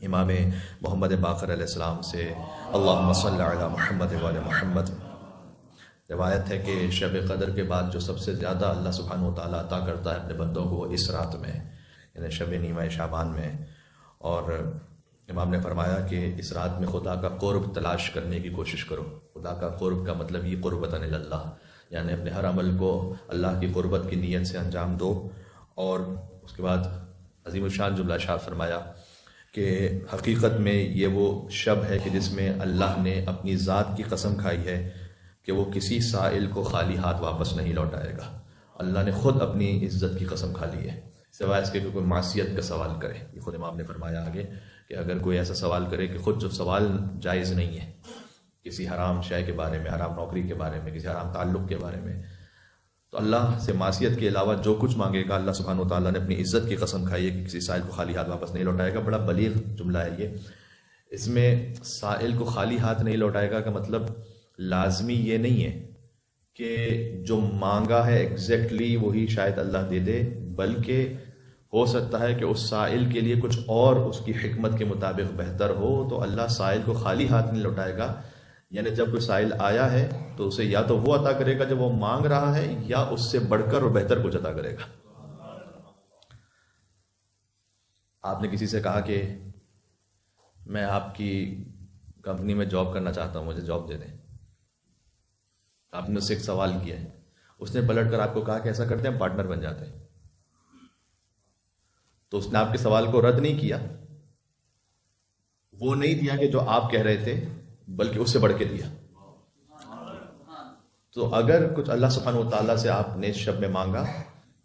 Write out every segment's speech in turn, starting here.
امام محمد باقر علیہ السلام سے اللہم صلی علی محمد وعلی محمد. روایت ہے کہ شب قدر کے بعد جو سب سے زیادہ اللہ سبحانہ و تعالیٰ عطا کرتا ہے اپنے بندوں کو اس رات میں، یعنی شب نیمہ شعبان میں. اور امام نے فرمایا کہ اس رات میں خدا کا قرب تلاش کرنے کی کوشش کرو. خدا کا قرب کا مطلب یہ قربتاً اللہ، یعنی اپنے ہر عمل کو اللہ کی قربت کی نیت سے انجام دو. اور اس کے بعد عظیم الشان جملہ ارشاد فرمایا کہ حقیقت میں یہ وہ شب ہے کہ جس میں اللہ نے اپنی ذات کی قسم کھائی ہے کہ وہ کسی سائل کو خالی ہاتھ واپس نہیں لوٹائے گا. اللہ نے خود اپنی عزت کی قسم کھا لی ہے، سوائے اس کے کہ کوئی معصیت کا سوال کرے. یہ خود امام نے فرمایا آگے کہ اگر کوئی ایسا سوال کرے کہ خود جو سوال جائز نہیں ہے، کسی حرام شے کے بارے میں، حرام نوکری کے بارے میں، کسی حرام تعلق کے بارے میں، تو اللہ سے معصیت کے علاوہ جو کچھ مانگے گا اللہ سبحانہ و تعالیٰ نے اپنی عزت کی قسم کھائی ہے کہ کسی سائل کو خالی ہاتھ واپس نہیں لوٹائے گا. بڑا بلیغ جملہ ہے یہ. اس میں سائل کو خالی ہاتھ نہیں لوٹائے گا کا مطلب لازمی یہ نہیں ہے کہ جو مانگا ہے ایگزیکٹلی وہی شاید اللہ دے دے، بلکہ ہو سکتا ہے کہ اس سائل کے لیے کچھ اور اس کی حکمت کے مطابق بہتر ہو، تو اللہ سائل کو خالی ہاتھ نہیں لوٹائے گا. یعنی جب کوئی سائل آیا ہے تو اسے یا تو وہ عطا کرے گا جب وہ مانگ رہا ہے، یا اس سے بڑھ کر اور بہتر کچھ عطا کرے گا. آپ نے کسی سے کہا کہ میں آپ کی کمپنی میں جاب کرنا چاہتا ہوں، مجھے جاب دے دیں. آپ نے اس سے ایک سوال کیا ہے، اس نے پلٹ کر آپ کو کہا کہ ایسا کرتے ہیں پارٹنر بن جاتے ہیں. تو اس نے آپ کے سوال کو رد نہیں کیا، وہ نہیں دیا کہ جو آپ کہہ رہے تھے، بلکہ اس سے بڑھ کے دیا. تو اگر کچھ اللہ سبحانہ و تعالیٰ سے آپ نے اس شب میں مانگا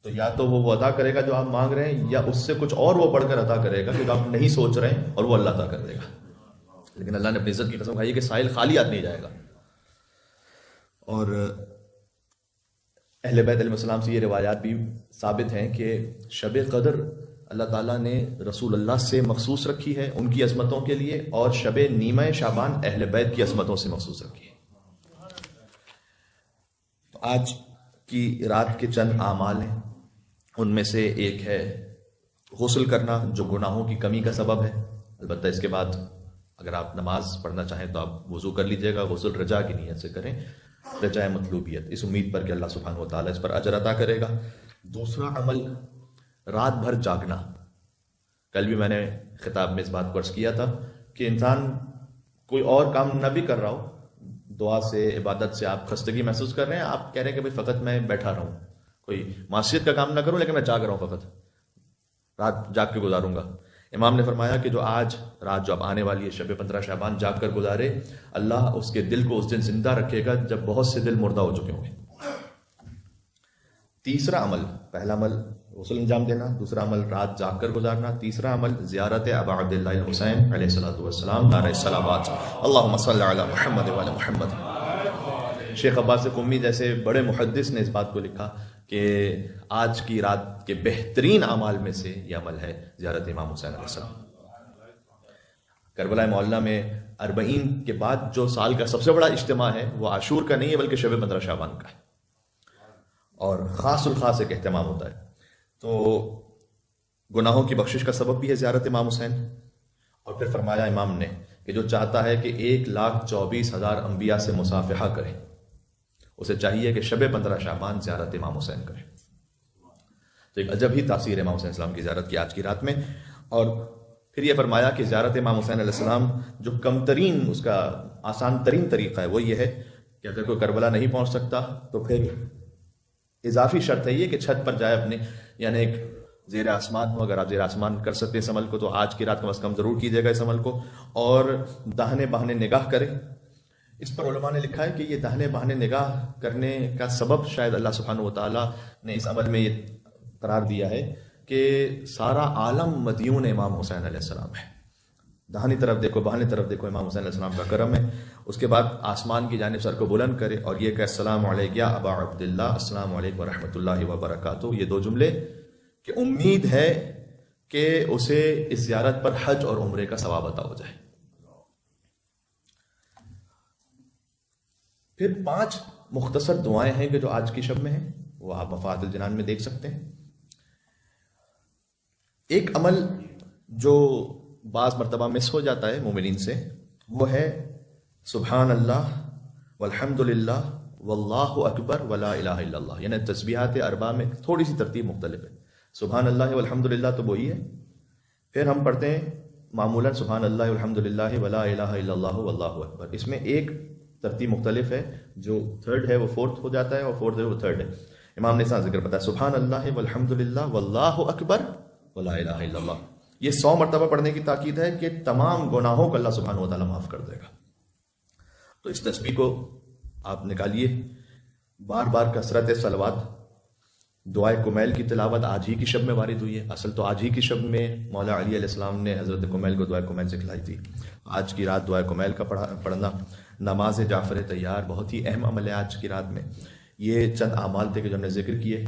تو یا تو وہ عطا کرے گا جو آپ مانگ رہے ہیں، یا اس سے کچھ اور وہ بڑھ کر عطا کرے گا کہ جو آپ نہیں سوچ رہے ہیں، اور وہ اللہ عطا کر دے گا. لیکن اللہ نے اپنی عزت کی قسم کھائی ہے کہ سائل خالی ہاتھ نہیں جائے گا. اور اہل بیت علیہ السلام سے یہ روایات بھی ثابت ہیں کہ شب قدر اللہ تعالیٰ نے رسول اللہ سے مخصوص رکھی ہے ان کی عظمتوں کے لیے، اور شب نیمہ شعبان اہل بیت کی عظمتوں سے مخصوص رکھی ہے. تو آج کی رات کے چند اعمال ہیں، ان میں سے ایک ہے غسل کرنا جو گناہوں کی کمی کا سبب ہے. البتہ اس کے بعد اگر آپ نماز پڑھنا چاہیں تو آپ وضو کر لیجئے گا. غسل رجا کی نیت سے کریں، رجائے مطلوبیت، اس امید پر کہ اللہ سبحانہ و تعالیٰ اس پر اجر عطا کرے گا. دوسرا عمل رات بھر جاگنا. کل بھی میں نے خطاب میں اس بات کو عرض کیا تھا کہ انسان کوئی اور کام نہ بھی کر رہا ہو، دعا سے عبادت سے آپ خستگی محسوس کر رہے ہیں، آپ کہہ رہے ہیں کہ بھائی فقط میں بیٹھا رہوں، کوئی معصیت کا کام نہ کروں، لیکن میں جاگ رہا ہوں، فقط رات جاگ کے گزاروں گا. امام نے فرمایا کہ جو آج رات جو اب آنے والی ہے شب 15 شعبان جاگ کر گزارے، اللہ اس کے دل کو اس دن زندہ رکھے گا جب بہت سے دل مردہ ہو چکے ہوں گے. تیسرا عمل، پہلا عمل غسل انجام دینا، دوسرا عمل رات جاگ کر گزارنا، تیسرا عمل زیارت ابا عبداللہ الحسین علیہ السلام نعرہ صلوات اللہم صلی علی محمد وعلی محمد. شیخ عباس قمی جیسے بڑے محدث نے اس بات کو لکھا کہ آج کی رات کے بہترین اعمال میں سے یہ عمل ہے زیارت امام حسین علیہ السلام. کربلا معلیٰ میں 40 کے بعد جو سال کا سب سے بڑا اجتماع ہے وہ عاشور کا نہیں ہے بلکہ شب 15 شعبان کا ہے، اور خاص الخاص ایک اہتمام ہوتا ہے. تو گناہوں کی بخشش کا سبب بھی ہے زیارت امام حسین. اور پھر فرمایا امام نے کہ جو چاہتا ہے کہ 1,24,000 انبیاء سے مصافحہ کرے، اسے چاہیے کہ شب 15 شعبان زیارت امام حسین کرے. تو ایک عجب ہی تاثیر امام حسین السلام کی زیارت کی آج کی رات میں. اور پھر یہ فرمایا کہ زیارت امام حسین علیہ السلام جو کم ترین، اس کا آسان ترین طریقہ ہے وہ یہ ہے کہ اگر کوئی کربلا نہیں پہنچ سکتا تو پھر اضافی شرط ہے یہ کہ چھت پر جائے اپنے، یعنی ایک زیر آسمان ہو. اگر آپ زیر آسمان کر سکتے ہیں اس عمل کو تو آج کی رات کم از کم ضرور کیجیے گا اس عمل کو. اور داہنے باہنے نگاہ کرے. اس پر علماء نے لکھا ہے کہ یہ داہنے باہنے نگاہ کرنے کا سبب شاید اللہ سبحانہ و تعالیٰ نے اس عمل میں یہ قرار دیا ہے کہ سارا عالم مدیون امام حسین علیہ السلام ہے. داہنی طرف دیکھو، باہنی طرف دیکھو، امام حسین علیہ السلام کا کرم ہے. اس کے بعد آسمان کی جانب سر کو بلند کرے اور یہ کہ السلام علیک یا ابا عبداللہ، السلام علیکم ورحمۃ اللہ وبرکاتہ. یہ دو جملے کہ امید ہے کہ اسے اس زیارت پر حج اور عمرے کا ثواب عطا ہو جائے. پھر 5 مختصر دعائیں ہیں کہ جو آج کی شب میں ہیں، وہ آپ مفاتح الجنان میں دیکھ سکتے ہیں. ایک عمل جو بعض مرتبہ مس ہو جاتا ہے مومنین سے، وہ ہے سبحان اللہ والحمدللہ واللہ اکبر ولا الہ الا اللہ، یعنی تسبیحات اربع میں تھوڑی سی ترتیب مختلف ہے۔ سبحان اللہ والحمدللہ تو وہی ہے، پھر ہم پڑھتے ہیں معمولاً سبحان اللہ والحمدللہ ولا الہ الا اللہ واللہ اکبر، اس میں ایک ترتیب مختلف ہے، جو تھرڈ ہے وہ فورتھ ہو جاتا ہے اور فورتھ ہے وہ تھرڈ ہے۔ امام نے اس ذکر بتایا سبحان اللہ والحمدللہ واللہ اکبر ولا الہ الا اللہ، یہ 100 مرتبہ پڑھنے کی تاکید ہے کہ تمام گناہوں کو اللہ سبحانہ و تعالیٰ معاف کر دے گا۔ تو اس تسبیح کو آپ نکالیے، بار بار کثرت صلوات، دعائے کمیل کی تلاوت آج ہی کی شب میں وارد ہوئی ہے، اصل تو آج ہی کی شب میں مولا علی علیہ السلام نے حضرت کمیل کو دعائے کمیل سکھلائی تھی۔ آج کی رات دعائے کمیل کا پڑھنا، نماز جعفر طیار بہت ہی اہم عمل ہے آج کی رات میں۔ یہ چند اعمال تھے کہ جو ہم نے ذکر کیے۔